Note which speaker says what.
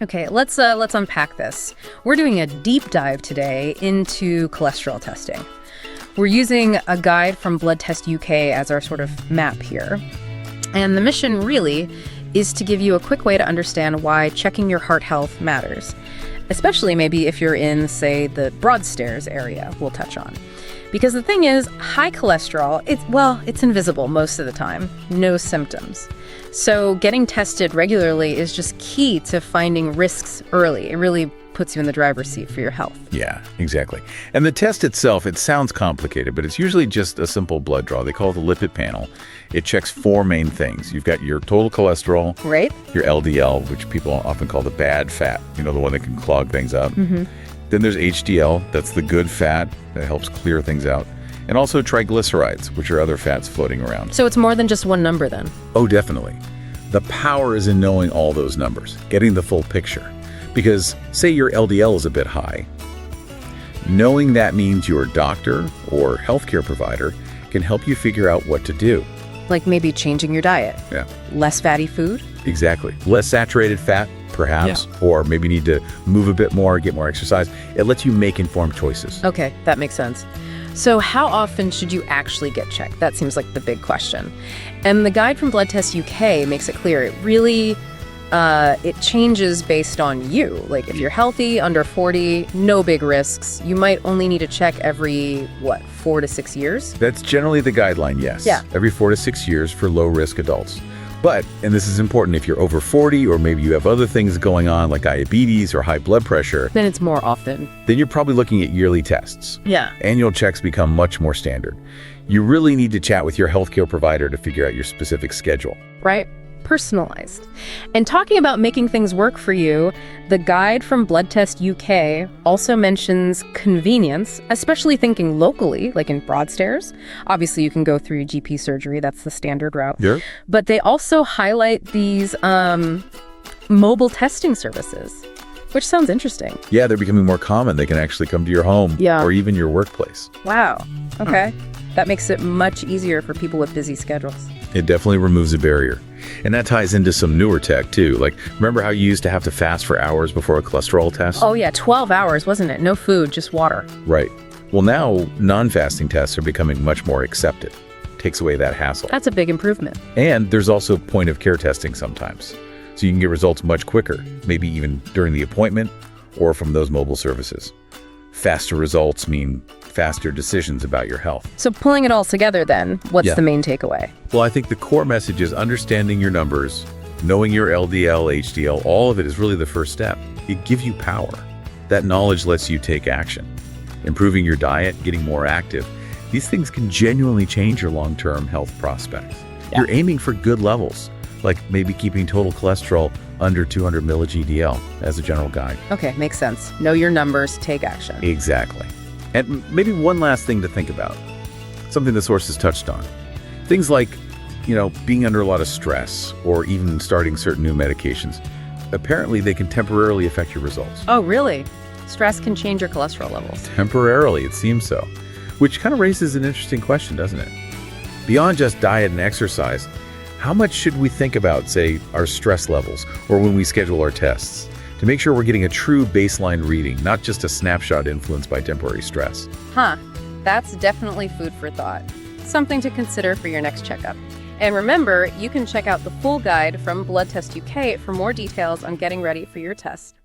Speaker 1: Okay, let's unpack this. We're doing a deep dive today into cholesterol testing. We're using a guide from Blood Test UK as our sort of map here. And the mission really is to give you a quick way to understand why checking your heart health matters, especially maybe if you're in, say, the Broadstairs area we'll touch on. Because the thing is, high cholesterol, it's invisible most of the time, no symptoms. So getting tested regularly is just key to finding risks early. It really puts you in the driver's seat for your health.
Speaker 2: Yeah, exactly. And the test itself, it sounds complicated, but it's usually just a simple blood draw. They call it the lipid panel. It checks four main things. You've got your total cholesterol,
Speaker 1: right?
Speaker 2: Your LDL, which people often call the bad fat, the one that can clog things up. Then there's HDL, that's the good fat that helps clear things out. And also triglycerides, which are other fats floating around.
Speaker 1: So it's more than just one number then?
Speaker 2: Oh, definitely. The power is in knowing all those numbers, getting the full picture. Because say your LDL is a bit high, knowing that means your doctor or healthcare provider can help you figure out what to do.
Speaker 1: Like maybe changing your diet?
Speaker 2: Yeah.
Speaker 1: Less fatty food?
Speaker 2: Exactly. Less saturated fat, perhaps, or maybe need to move a bit more, get more exercise. It lets you make informed choices.
Speaker 1: Okay, that makes sense. So how often should you actually get checked? That seems like the big question. And the guide from Blood Test UK makes it clear. It really, it changes based on you. Like if you're healthy, under 40, no big risks. You might only need to check every, 4 to 6 years?
Speaker 2: That's generally the guideline, yes.
Speaker 1: Yeah.
Speaker 2: Every 4 to 6 years for low-risk adults. But, and this is important, if you're over 40 or maybe you have other things going on like diabetes or high blood pressure,
Speaker 1: then it's more often.
Speaker 2: Then you're probably looking at yearly tests.
Speaker 1: Yeah.
Speaker 2: Annual checks become much more standard. You really need to chat with your healthcare provider to figure out your specific schedule.
Speaker 1: Right? Personalized. And talking about making things work for you, the guide from Blood Test UK also mentions convenience, especially thinking locally, like in Broadstairs. Obviously, you can go through GP surgery. That's the standard route.
Speaker 2: Yeah.
Speaker 1: But they also highlight these mobile testing services, which sounds interesting.
Speaker 2: Yeah, they're becoming more common. They can actually come to your home or even your workplace.
Speaker 1: Wow. Okay. That makes it much easier for people with busy schedules.
Speaker 2: It definitely removes a barrier. And that ties into some newer tech, too. Like, remember how you used to have to fast for hours before a cholesterol test?
Speaker 1: Oh, yeah. 12 hours, wasn't it? No food, just water.
Speaker 2: Right. Well, now non-fasting tests are becoming much more accepted. Takes away that hassle.
Speaker 1: That's a big improvement.
Speaker 2: And there's also point-of-care testing sometimes. So you can get results much quicker, maybe even during the appointment or from those mobile services. Faster results mean faster decisions about your health.
Speaker 1: So pulling it all together then, what's the main takeaway?
Speaker 2: Well, I think the core message is understanding your numbers, knowing your LDL, HDL, all of it is really the first step. It gives you power. That knowledge lets you take action. Improving your diet, getting more active, these things can genuinely change your long-term health prospects. Yeah. You're aiming for good levels, like maybe keeping total cholesterol under 200 milli-GDL as a general guide.
Speaker 1: Okay, makes sense. Know your numbers, take action.
Speaker 2: Exactly. And maybe one last thing to think about, something the source has touched on. Things like, being under a lot of stress or even starting certain new medications. Apparently, they can temporarily affect your results.
Speaker 1: Oh, really? Stress can change your cholesterol levels?
Speaker 2: Temporarily, it seems so. Which kind of raises an interesting question, doesn't it? Beyond just diet and exercise, how much should we think about, say, our stress levels or when we schedule our tests to make sure we're getting a true baseline reading, not just a snapshot influenced by temporary stress?
Speaker 1: That's definitely food for thought. Something to consider for your next checkup. And remember, you can check out the full guide from Blood Test UK for more details on getting ready for your test.